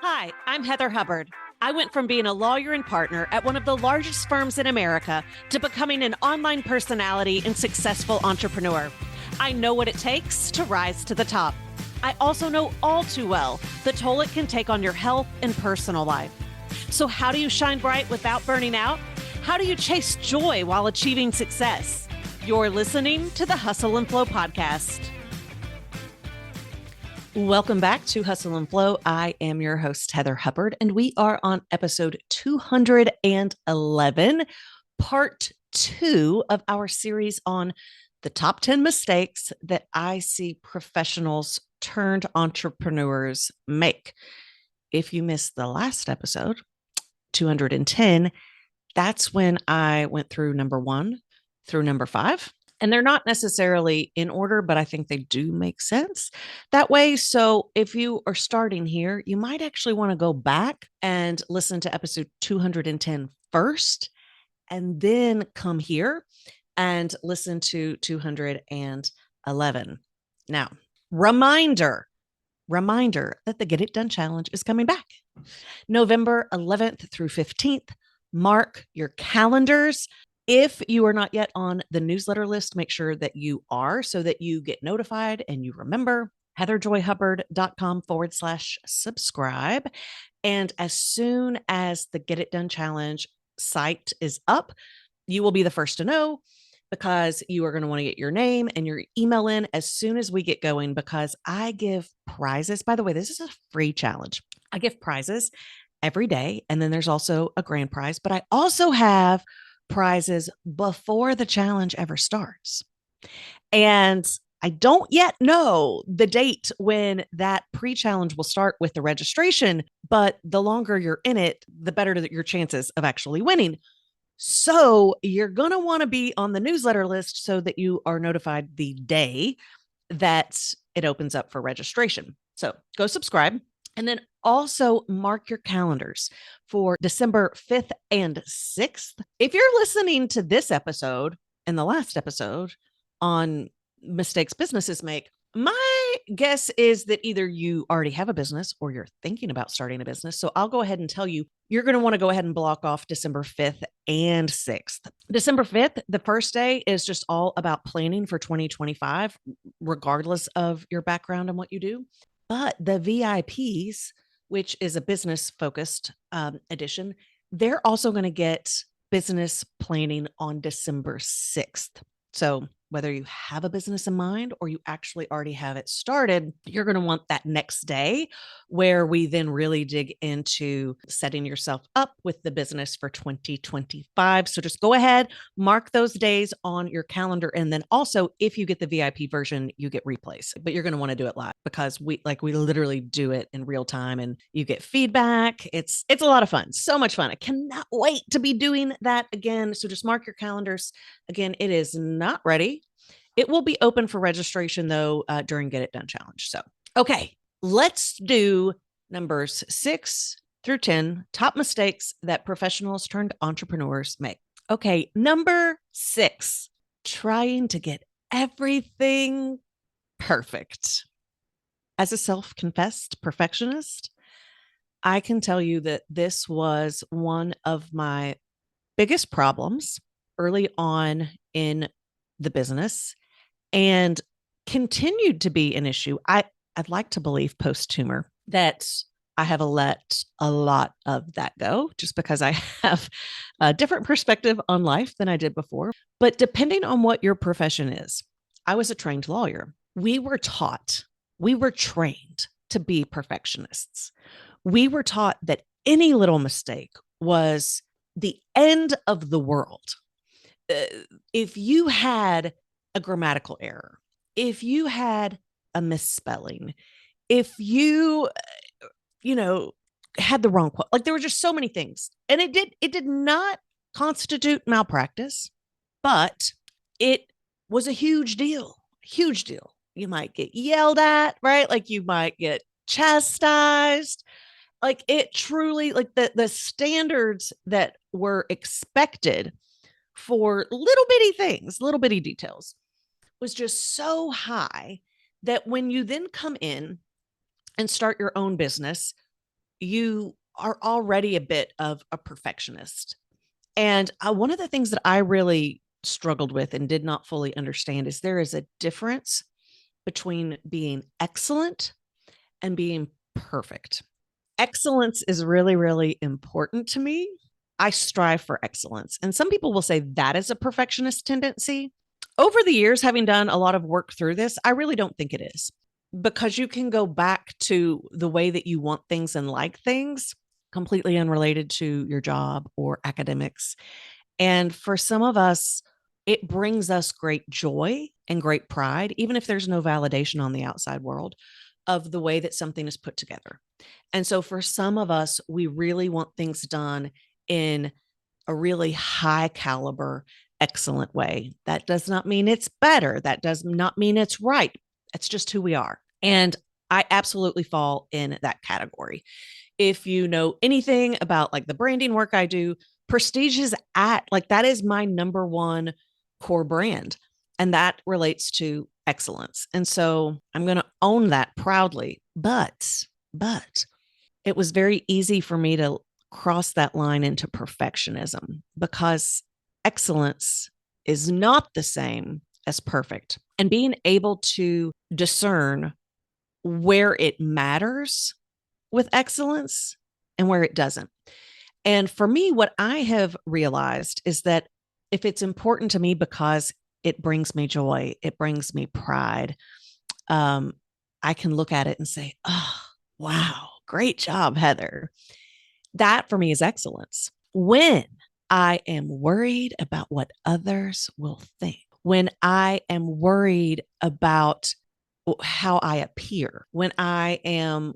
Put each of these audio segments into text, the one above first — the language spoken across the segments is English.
Hi, I'm Heather Hubbard. I went from being a lawyer and partner at one of the largest firms in America to becoming an online personality and successful entrepreneur. I know what it takes to rise to the top. I also know all too well the toll it can take on your health and personal life. So, how do you shine bright without burning out? How do you chase joy while achieving success? You're listening to the Hustle and Flow podcast. Welcome back to Hustle and Flow. I am your host, Heather Hubbard, and we are on episode 211, part 2 of our series on the top 10 mistakes that I see professionals turned entrepreneurs make. If you missed the last episode, 210, that's when I went through number 1 through number 5. And they're not necessarily in order, but I think they do make sense that way. So if you are starting here, you might actually want to go back and listen to episode 210 first, and then come here and listen to 211. Now, reminder that the Get It Done Challenge is coming back. November 11th through 15th. Mark your calendars. If you are not yet on the newsletter list, make sure that you are so that you get notified and you remember heatherjoyhubbard.com/subscribe. And as soon as the Get It Done Challenge site is up, you will be the first to know, because you are going to want to get your name and your email in as soon as we get going, because I give prizes. By the way, this is a free challenge. I give prizes every day. And then there's also a grand prize, but I also have prizes before the challenge ever starts. And I don't yet know the date when that pre-challenge will start with the registration, but the longer you're in it, the better your chances of actually winning. So you're going to want to be on the newsletter list so that you are notified the day that it opens up for registration. So go subscribe. And then also mark your calendars for December 5th and 6th. If you're listening to this episode and the last episode on mistakes businesses make, my guess is that either you already have a business or you're thinking about starting a business. So I'll go ahead and tell you, you're going to want to go ahead and block off December 5th and 6th. December 5th, the first day, is just all about planning for 2025, regardless of your background and what you do. But the VIPs, which is a business-focused edition, they're also going to get business planning on December 6th. So whether you have a business in mind or you actually already have it started, you're going to want that next day, where we then really dig into setting yourself up with the business for 2025. So just go ahead, mark those days on your calendar. And then also, if you get the VIP version, you get replays, but you're going to want to do it live, because we literally do it in real time and you get feedback. It's a lot of fun. So much fun. I cannot wait to be doing that again. So just mark your calendars. Again, it is not ready. It will be open for registration, though, during Get It Done Challenge. So, okay, let's do numbers 6 through 10, top mistakes that professionals turned entrepreneurs make. Okay, number 6, trying to get everything perfect. As a self-confessed perfectionist, I can tell you that this was one of my biggest problems early on in the business, and continued to be an issue. I'd like to believe post-tumor that I have let a lot of that go, just because I have a different perspective on life than I did before. But depending on what your profession is, I was a trained lawyer. We were trained to be perfectionists. We were taught that any little mistake was the end of the world. If you had a grammatical error, if you had a misspelling, if you, had the wrong quote, like there were just so many things. And it did not constitute malpractice, but it was a huge deal. You might get yelled at, right? Like you might get chastised. Like it truly, like the standards that were expected for little bitty things, little bitty details, was just so high that when you then come in and start your own business, you are already a bit of a perfectionist. And one of the things that I really struggled with and did not fully understand is there is a difference between being excellent and being perfect. Excellence is really, really important to me. I strive for excellence. And some people will say that is a perfectionist tendency. Over the years, having done a lot of work through this, I really don't think it is, because you can go back to the way that you want things and like things completely unrelated to your job or academics. And for some of us, it brings us great joy and great pride, even if there's no validation on the outside world of the way that something is put together. And so for some of us, we really want things done in a really high caliber, excellent way. That does not mean it's better. That does not mean it's right. It's just who we are. And I absolutely fall in that category. If you know anything about like the branding work I do, Prestige is at like that is my number one core brand. And that relates to excellence. And so I'm going to own that proudly. But it was very easy for me to cross that line into perfectionism because excellence is not the same as perfect. And being able to discern where it matters with excellence and where it doesn't. And for me, what I have realized is that if it's important to me because it brings me joy, it brings me pride, I can look at it and say, oh, wow, great job, Heather. That for me is excellence. When I am worried about what others will think, when I am worried about how I appear, when I am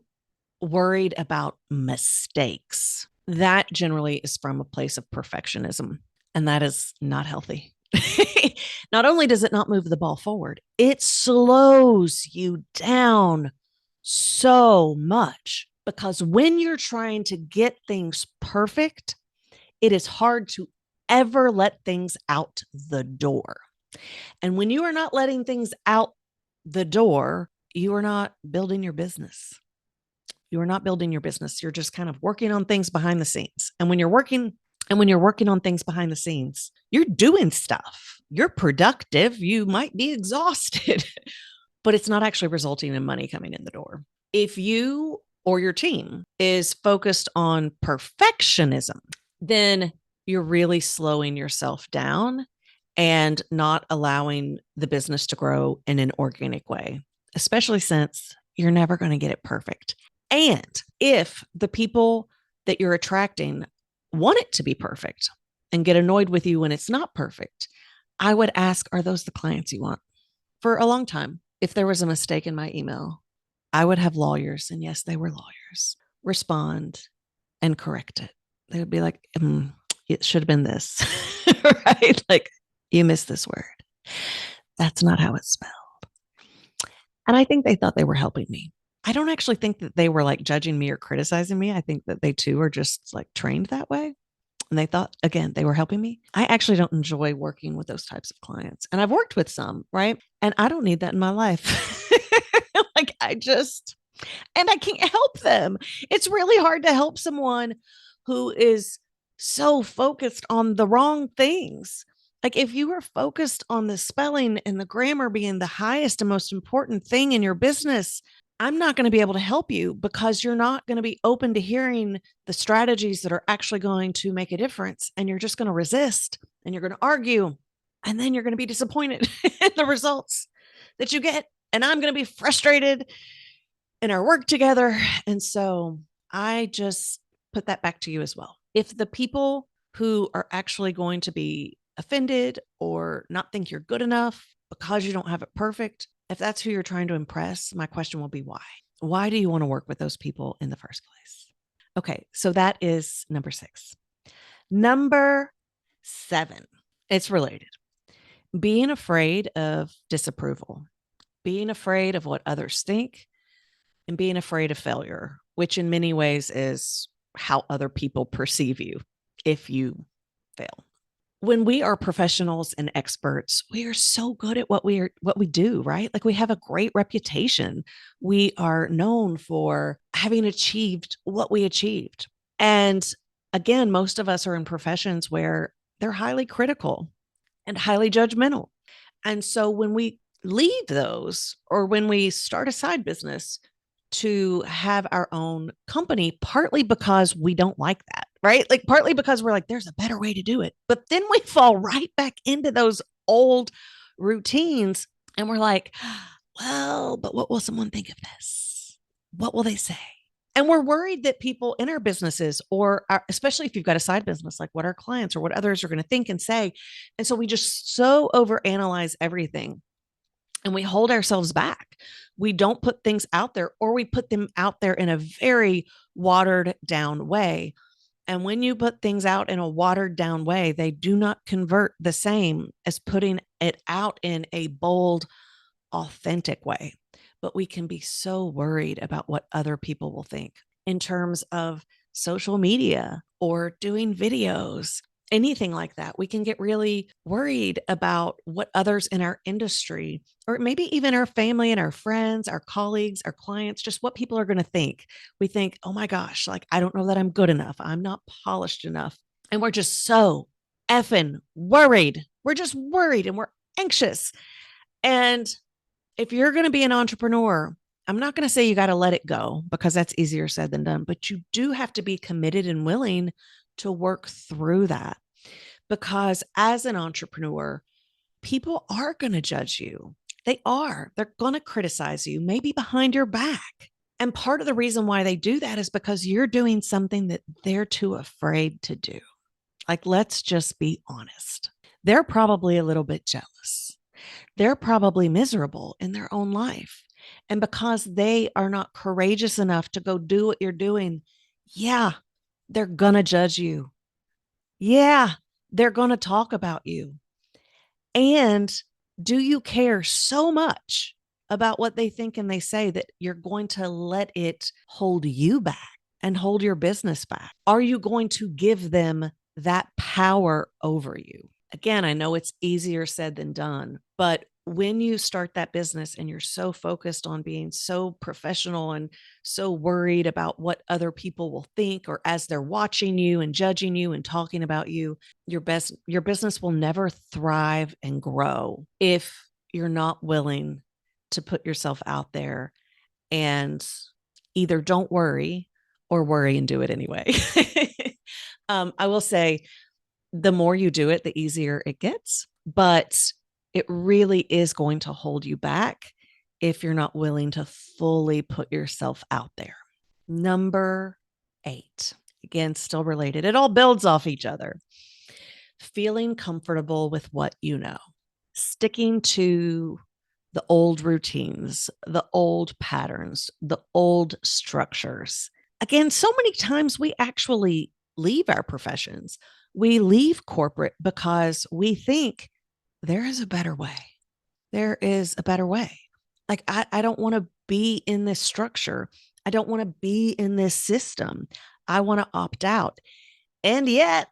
worried about mistakes, that generally is from a place of perfectionism. And that is not healthy. Not only does it not move the ball forward, it slows you down so much because when you're trying to get things perfect, it is hard to ever let things out the door. And when you are not letting things out the door, you are not building your business. You are not building your business. You're just kind of working on things behind the scenes. And when you're working on things behind the scenes, you're doing stuff. You're productive. You might be exhausted, but it's not actually resulting in money coming in the door. If you or your team is focused on perfectionism, then you're really slowing yourself down and not allowing the business to grow in an organic way, especially since you're never going to get it perfect. And if the people that you're attracting want it to be perfect and get annoyed with you when it's not perfect, I would ask, are those the clients you want? For a long time, if there was a mistake in my email, I would have lawyers, and yes, they were lawyers, respond and correct it. They would be like, it should have been this, right? Like, you missed this word. That's not how it's spelled. And I think they thought they were helping me. I don't actually think that they were like judging me or criticizing me. I think that they too are just like trained that way. And they thought, again, they were helping me. I actually don't enjoy working with those types of clients. And I've worked with some, right? And I don't need that in my life. Like and I can't help them. It's really hard to help someone who is so focused on the wrong things. Like if you were focused on the spelling and the grammar being the highest and most important thing in your business, I'm not going to be able to help you because you're not going to be open to hearing the strategies that are actually going to make a difference. And you're just going to resist and you're going to argue. And then you're going to be disappointed in the results that you get. And I'm going to be frustrated in our work together. And so I just put that back to you as well. If the people who are actually going to be offended or not think you're good enough because you don't have it perfect, if that's who you're trying to impress, my question will be why? Why do you want to work with those people in the first place? Okay, so that is number 6. Number 7, it's related. Being afraid of disapproval, being afraid of what others think, and being afraid of failure, which in many ways is how other people perceive you if you fail. When we are professionals and experts, we are so good at what we do, right? Like we have a great reputation. We are known for having achieved what we achieved. And again, most of us are in professions where they're highly critical and highly judgmental. And so when we leave those or when we start a side business to have our own company, partly because we don't like that, right? Like partly because we're like, there's a better way to do it. But then we fall right back into those old routines and we're like, well, but what will someone think of this? What will they say? And we're worried that people in our businesses, or especially if you've got a side business, like what our clients or what others are going to think and say. And so we just so overanalyze everything and we hold ourselves back. We don't put things out there, or we put them out there in a very watered down way. And when you put things out in a watered down way, they do not convert the same as putting it out in a bold, authentic way. But we can be so worried about what other people will think in terms of social media or doing videos, anything like that. We can get really worried about what others in our industry, or maybe even our family and our friends, our colleagues, our clients, just what people are going to think. We think, oh my gosh, like, I don't know that I'm good enough. I'm not polished enough. And we're just so effing worried. We're just worried and we're anxious. And if you're going to be an entrepreneur, I'm not going to say you got to let it go because that's easier said than done, but you do have to be committed and willing to work through that. Because as an entrepreneur, people are going to judge you. They are. They're going to criticize you, maybe behind your back. And part of the reason why they do that is because you're doing something that they're too afraid to do. Like, let's just be honest. They're probably a little bit jealous. They're probably miserable in their own life. And because they are not courageous enough to go do what you're doing, yeah, they're going to judge you. Yeah, they're going to talk about you. And do you care so much about what they think and they say that you're going to let it hold you back and hold your business back? Are you going to give them that power over you? Again, I know it's easier said than done, but when you start that business and you're so focused on being so professional and so worried about what other people will think, or as they're watching you and judging you and talking about you, your business will never thrive and grow if you're not willing to put yourself out there and either don't worry or worry and do it anyway. I will say, the more you do it, the easier it gets, but it really is going to hold you back if you're not willing to fully put yourself out there. Number 8, again, still related. It all builds off each other. Feeling comfortable with what you know, sticking to the old routines, the old patterns, the old structures. Again, so many times we actually leave our professions. We leave corporate because we think there is a better way. There is a better way. Like, I don't want to be in this structure. I don't want to be in this system. I want to opt out. And yet,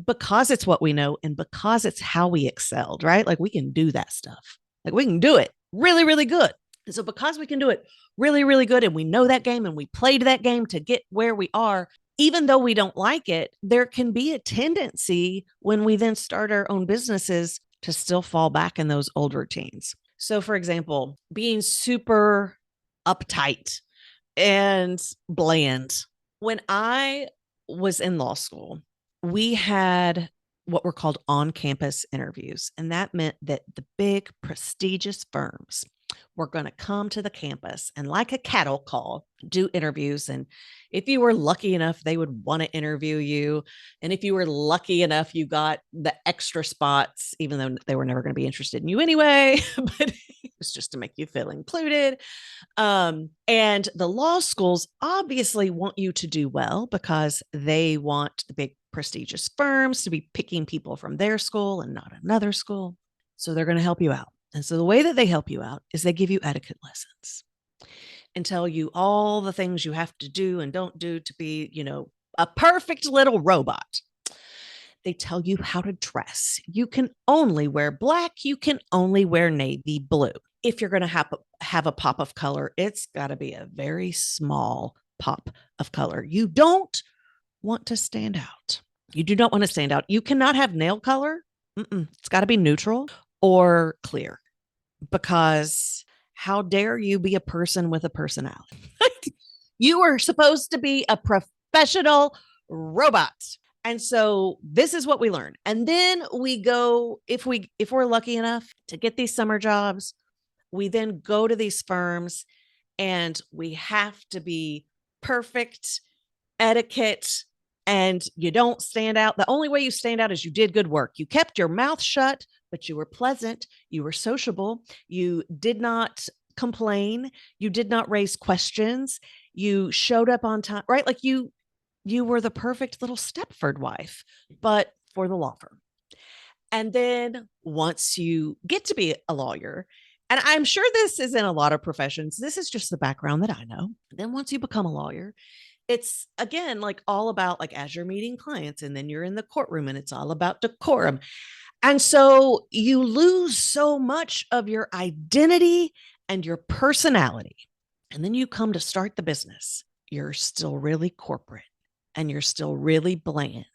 because it's what we know and because it's how we excelled, right? Like, we can do that stuff. Like, we can do it really, really good. And so because we can do it really, really good and we know that game and we played that game to get where we are, even though we don't like it, there can be a tendency when we then start our own businesses to still fall back in those old routines. So, for example, being super uptight and bland. When I was in law school, we had what were called on-campus interviews. And that meant that the big prestigious firms were going to come to the campus and, like a cattle call, do interviews. And if you were lucky enough, they would want to interview you. And if you were lucky enough, you got the extra spots, even though they were never going to be interested in you anyway, but it was just to make you feel included. And the law schools obviously want you to do well because they want the big prestigious firms to be picking people from their school and not another school. So they're going to help you out. And so the way that they help you out is they give you etiquette lessons and tell you all the things you have to do and don't do to be, a perfect little robot. They tell you how to dress. You can only wear black. You can only wear navy blue. If you're going to have a pop of color, it's got to be a very small pop of color. You don't want to stand out. You do not want to stand out. You cannot have nail color. It's got to be neutral or clear, because how dare you be a person with a personality? You are supposed to be a professional robot. And so this is what we learn. And then we go, if we're lucky enough to get these summer jobs, we then go to these firms and we have to be perfect etiquette, and you don't stand out. The only way you stand out is you did good work. You kept your mouth shut, but you were pleasant. You were sociable. You did not complain. You did not raise questions. You showed up on time, right? Like you were the perfect little Stepford wife, but for the law firm. And then once you get to be a lawyer, and I'm sure this is in a lot of professions, this is just the background that I know. Then once you become a lawyer, it's again like all about, like, as you're meeting clients and then you're in the courtroom and it's all about decorum. And so you lose so much of your identity and your personality. And then you come to start the business. You're still really corporate and you're still really bland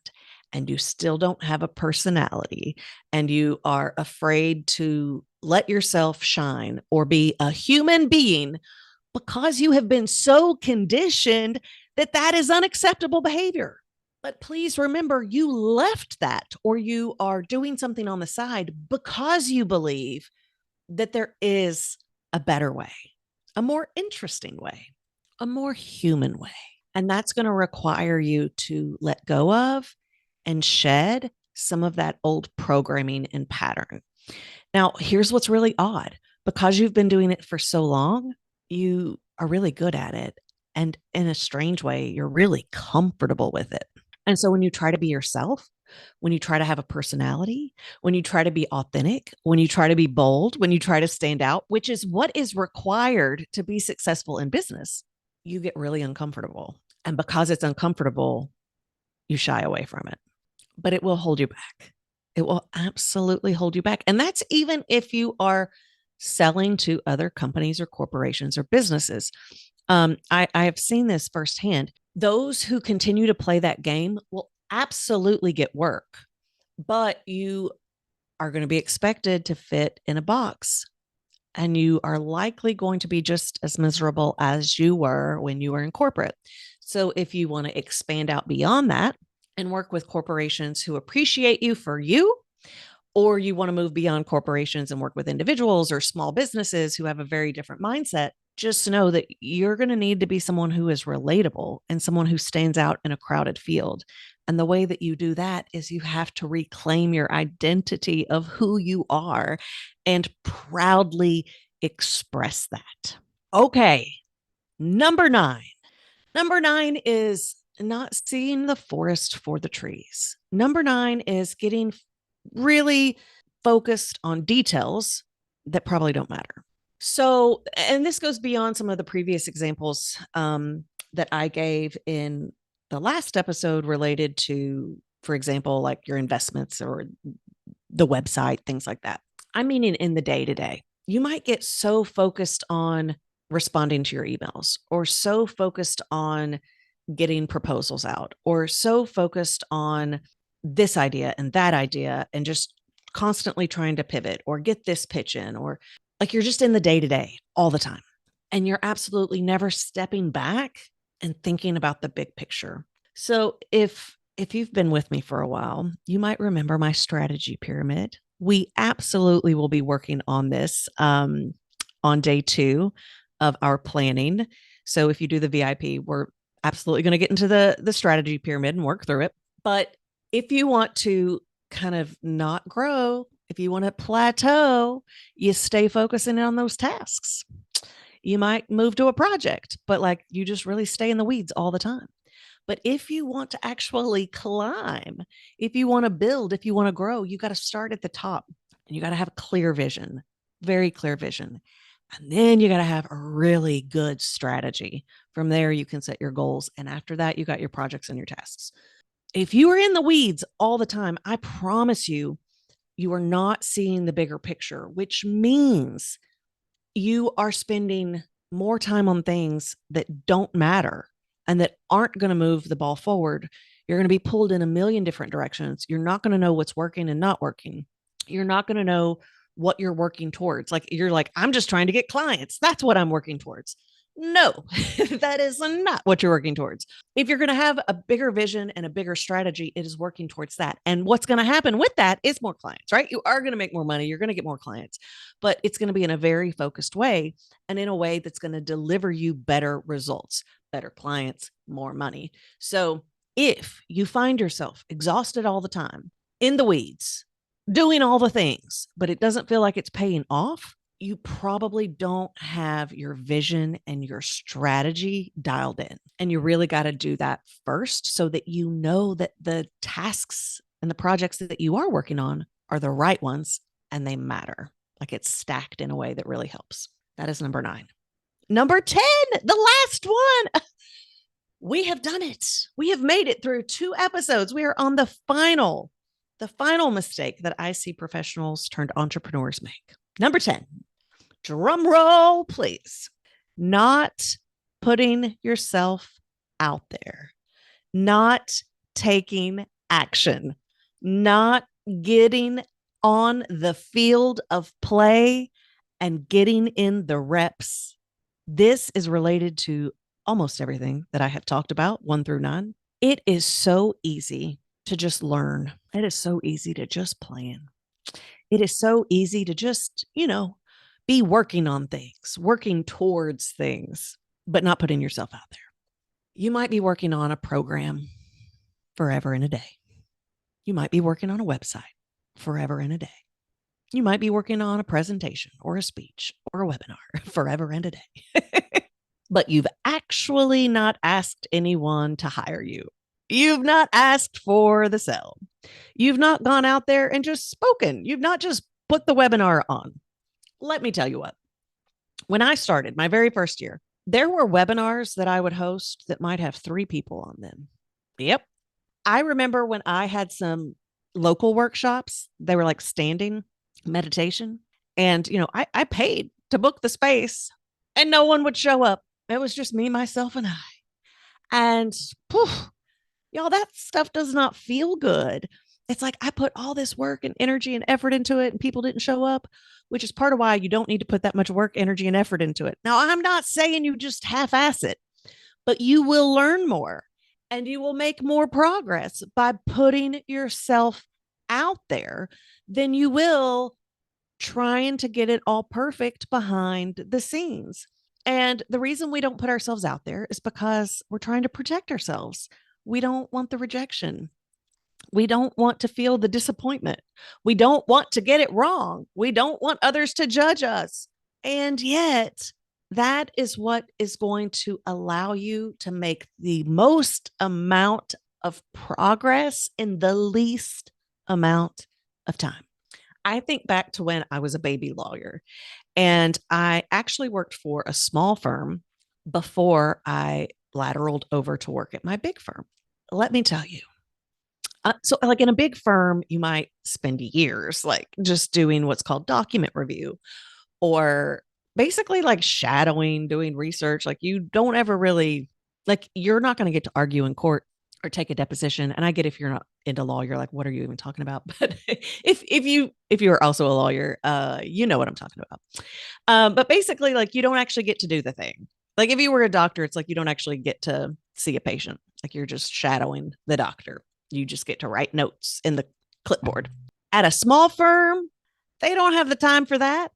and you still don't have a personality and you are afraid to let yourself shine or be a human being because you have been so conditioned that that is unacceptable behavior. But please remember, you left that, or you are doing something on the side because you believe that there is a better way, a more interesting way, a more human way. And that's going to require you to let go of and shed some of that old programming and pattern. Now, here's what's really odd. Because you've been doing it for so long, you are really good at it. And in a strange way, you're really comfortable with it. And so when you try to be yourself, when you try to have a personality, when you try to be authentic, when you try to be bold, when you try to stand out, which is what is required to be successful in business, you get really uncomfortable. And because it's uncomfortable, you shy away from it. But it will hold you back. It will absolutely hold you back. And that's even if you are selling to other companies or corporations or businesses. I have seen this firsthand. Those who continue to play that game will absolutely get work, but you are going to be expected to fit in a box. And you are likely going to be just as miserable as you were when you were in corporate. So if you want to expand out beyond that and work with corporations who appreciate you for you, or you want to move beyond corporations and work with individuals or small businesses who have a very different mindset, just know that you're going to need to be someone who is relatable and someone who stands out in a crowded field. And the way that you do that is you have to reclaim your identity of who you are and proudly express that. Okay, number 9. Number 9 is not seeing the forest for the trees. Number 9 is getting really focused on details that probably don't matter. So, and this goes beyond some of the previous examples that I gave in the last episode related to, for example, like your investments or the website, things like that. I mean, in the day to day, you might get so focused on responding to your emails or so focused on getting proposals out or so focused on this idea and just constantly trying to pivot or get this pitch in, or like you're just in the day to day all the time. And you're absolutely never stepping back and thinking about the big picture. So if you've been with me for a while, you might remember my strategy pyramid. We absolutely will be working on this on day 2 of our planning. So if you do the VIP, we're absolutely going to get into the strategy pyramid and work through it. But if you want to kind of not grow, if you want to plateau, you stay focusing on those tasks. You might move to a project, but like you just really stay in the weeds all the time. But if you want to actually climb, if you want to build, if you want to grow, you got to start at the top and you got to have a clear vision, very clear vision. And then you got to have a really good strategy. From there, you can set your goals. And after that, you got your projects and your tasks. If you are in the weeds all the time, I promise you, you are not seeing the bigger picture, which means you are spending more time on things that don't matter and that aren't going to move the ball forward. You're going to be pulled in a million different directions. You're not going to know what's working and not working. You're not going to know what you're working towards. Like you're like, I'm just trying to get clients. That's what I'm working towards. No, that is not what you're working towards. If you're going to have a bigger vision and a bigger strategy, it is working towards that. And what's going to happen with that is more clients, right? You are going to make more money. You're going to get more clients, but it's going to be in a very focused way and in a way that's going to deliver you better results, better clients, more money. So if you find yourself exhausted all the time, in the weeds, doing all the things, but it doesn't feel like it's paying off, you probably don't have your vision and your strategy dialed in. And you really got to do that first so that you know that the tasks and the projects that you are working on are the right ones and they matter. Like it's stacked in a way that really helps. That is number 9. Number 10, the last one. We have done it. We have made it through 2 episodes. We are on the final mistake that I see professionals turned entrepreneurs make. Number 10, drum roll, please. Not putting yourself out there, not taking action, not getting on the field of play and getting in the reps. This is related to almost everything that I have talked about, 1 through 9. It is so easy to just learn. It is so easy to just plan. It is so easy to just, be working on things, working towards things, but not putting yourself out there. You might be working on a program forever and a day. You might be working on a website forever and a day. You might be working on a presentation or a speech or a webinar forever and a day. But you've actually not asked anyone to hire you. You've not asked for the sell. You've not gone out there and just spoken. You've not just put the webinar on. Let me tell you what, when I started my very first year, there were webinars that I would host that might have 3 people on them. Yep. I remember when I had some local workshops, they were like standing meditation. And, I paid to book the space and no one would show up. It was just me, myself, and I. And poof, y'all, that stuff does not feel good. It's like I put all this work and energy and effort into it and people didn't show up, which is part of why you don't need to put that much work, energy, and effort into it. Now, I'm not saying you just half-ass it, but you will learn more and you will make more progress by putting yourself out there than you will trying to get it all perfect behind the scenes. And the reason we don't put ourselves out there is because we're trying to protect ourselves. We don't want the rejection. We don't want to feel the disappointment. We don't want to get it wrong. We don't want others to judge us. And yet, that is what is going to allow you to make the most amount of progress in the least amount of time. I think back to when I was a baby lawyer, and I actually worked for a small firm before I lateraled over to work at my big firm. Let me tell you. So like in a big firm, you might spend years like just doing what's called document review or basically like shadowing, doing research. Like you don't ever really, like you're not going to get to argue in court or take a deposition. And I get if you're not into law, you're like, what are you even talking about? But if you're also a lawyer, you know what I'm talking about. But basically like you don't actually get to do the thing. Like if you were a doctor, it's like you don't actually get to see a patient. Like you're just shadowing the doctor. You just get to write notes in the clipboard. At a small firm, they don't have the time for that.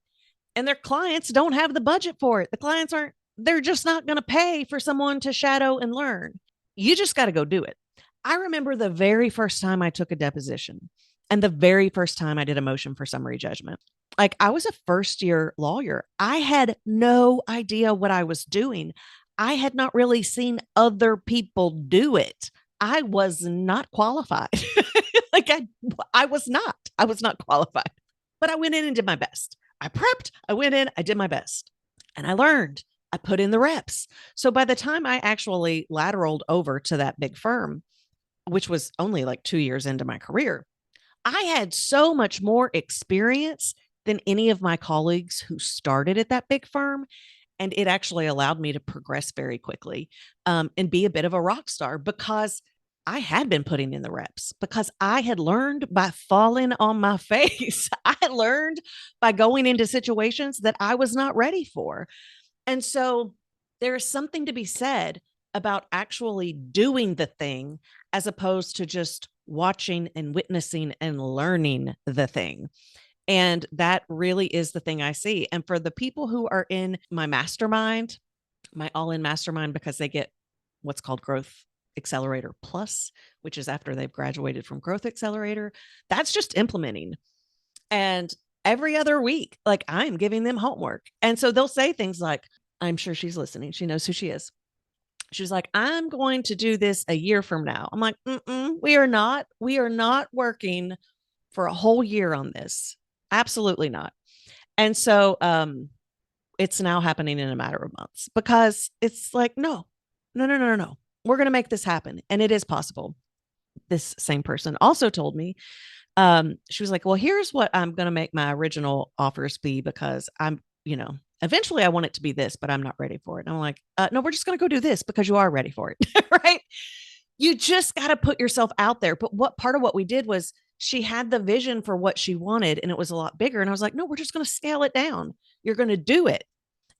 And their clients don't have the budget for it. The clients they're just not going to pay for someone to shadow and learn. You just got to go do it. I remember the very first time I took a deposition and the very first time I did a motion for summary judgment. Like I was a first-year lawyer. I had no idea what I was doing. I had not really seen other people do it. I was not qualified. Like I was not qualified, but I went in and did my best. I prepped, I went in, I did my best and I learned, I put in the reps. So by the time I actually lateraled over to that big firm, which was only like 2 years into my career, I had so much more experience than any of my colleagues who started at that big firm. And it actually allowed me to progress very quickly and be a bit of a rock star because I had been putting in the reps, because I had learned by falling on my face. I had learned by going into situations that I was not ready for. And so there is something to be said about actually doing the thing as opposed to just watching and witnessing and learning the thing. And that really is the thing I see. And for the people who are in my mastermind, my all in mastermind, because they get what's called Growth Accelerator Plus, which is after they've graduated from Growth Accelerator, that's just implementing. And every other week, like I'm giving them homework. And so they'll say things like, I'm sure she's listening. She knows who she is. She's like, I'm going to do this a year from now. I'm like, we are not. We are not working for a whole year on this. Absolutely not. And so it's now happening in a matter of months because it's like, no. We're going to make this happen. And it is possible. This same person also told me, she was like, well, here's what I'm going to make my original offers be because I'm, eventually I want it to be this, but I'm not ready for it. And I'm like, no, we're just going to go do this because you are ready for it. Right. You just got to put yourself out there. But what part of what we did was she had the vision for what she wanted and it was a lot bigger. And I was like, no, we're just going to scale it down. You're going to do it.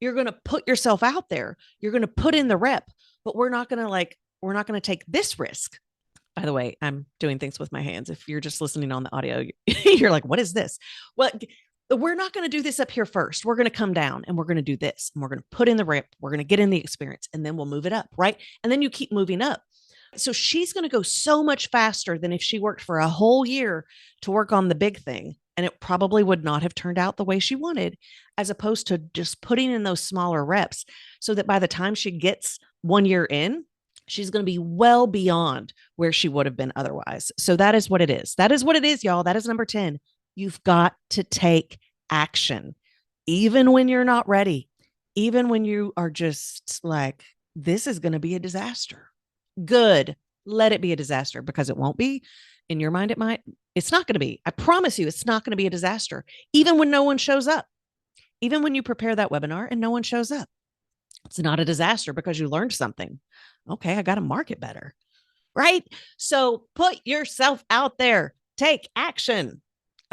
You're going to put yourself out there. You're going to put in the rep, but we're not going to take this risk. By the way, I'm doing things with my hands. If you're just listening on the audio, you're like, what is this? Well, we're not going to do this up here first. We're going to come down and we're going to do this. And we're going to put in the rep. We're going to get in the experience and then we'll move it up. Right. And then you keep moving up. So she's going to go so much faster than if she worked for a whole year to work on the big thing. And it probably would not have turned out the way she wanted, as opposed to just putting in those smaller reps so that by the time she gets 1 year in, she's going to be well beyond where she would have been otherwise. So that is what it is. That is what it is, y'all. That is number 10. You've got to take action, even when you're not ready, even when you are just like, this is going to be a disaster. Good. Let it be a disaster because it won't be. In your mind, it might. It's not going to be. I promise you, it's not going to be a disaster, even when no one shows up. Even when you prepare that webinar and no one shows up, it's not a disaster because you learned something. Okay, I got to market better, right? So put yourself out there. Take action.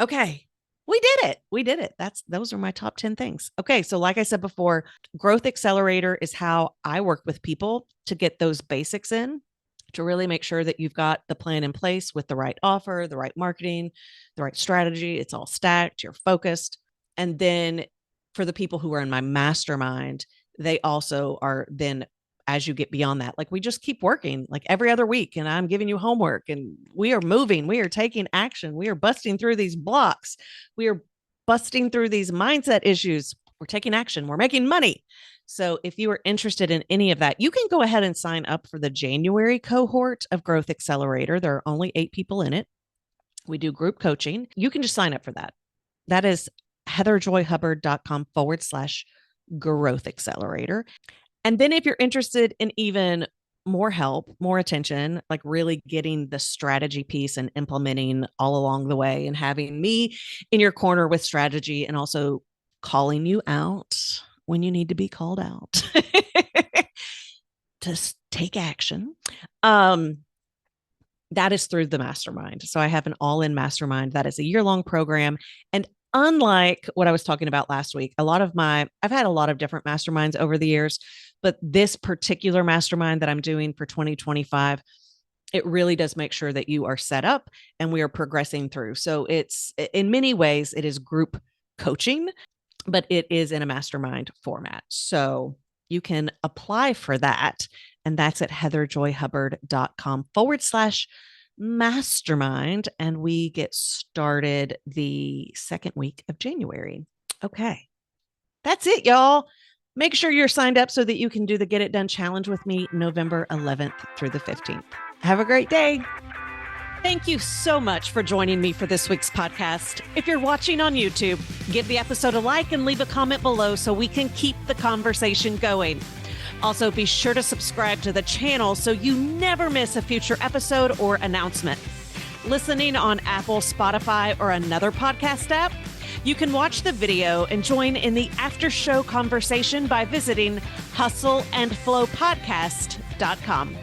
Okay, we did it. We did it. Those are my top 10 things. Okay, so like I said before, Growth Accelerator is how I work with people to get those basics in, to really make sure that you've got the plan in place with the right offer, the right marketing, the right strategy. It's all stacked, you're focused. And then for the people who are in my mastermind, they also are then, as you get beyond that, like we just keep working like every other week and I'm giving you homework and we are moving, we are taking action. We are busting through these blocks. We are busting through these mindset issues. We're taking action. We're making money. So if you are interested in any of that, you can go ahead and sign up for the January cohort of Growth Accelerator. There are only 8 people in it. We do group coaching. You can just sign up for that. That is heatherjoyhubbard.com/growth accelerator. And then if you're interested in even more help, more attention, like really getting the strategy piece and implementing all along the way and having me in your corner with strategy and also calling you out when you need to be called out to take action. That is through the mastermind. So I have an all-in mastermind that is a year-long program. And unlike what I was talking about last week, I've had a lot of different masterminds over the years, but this particular mastermind that I'm doing for 2025, it really does make sure that you are set up and we are progressing through. So it's, in many ways, it is group coaching, but it is in a mastermind format. So you can apply for that. And that's at heatherjoyhubbard.com/mastermind. And we get started the second week of January. Okay. That's it, y'all. Make sure you're signed up so that you can do the Get It Done Challenge with me November 11th through the 15th. Have a great day. Thank you so much for joining me for this week's podcast. If you're watching on YouTube, give the episode a like and leave a comment below so we can keep the conversation going. Also, be sure to subscribe to the channel so you never miss a future episode or announcement. Listening on Apple, Spotify, or another podcast app? You can watch the video and join in the after show conversation by visiting hustleandflowpodcast.com.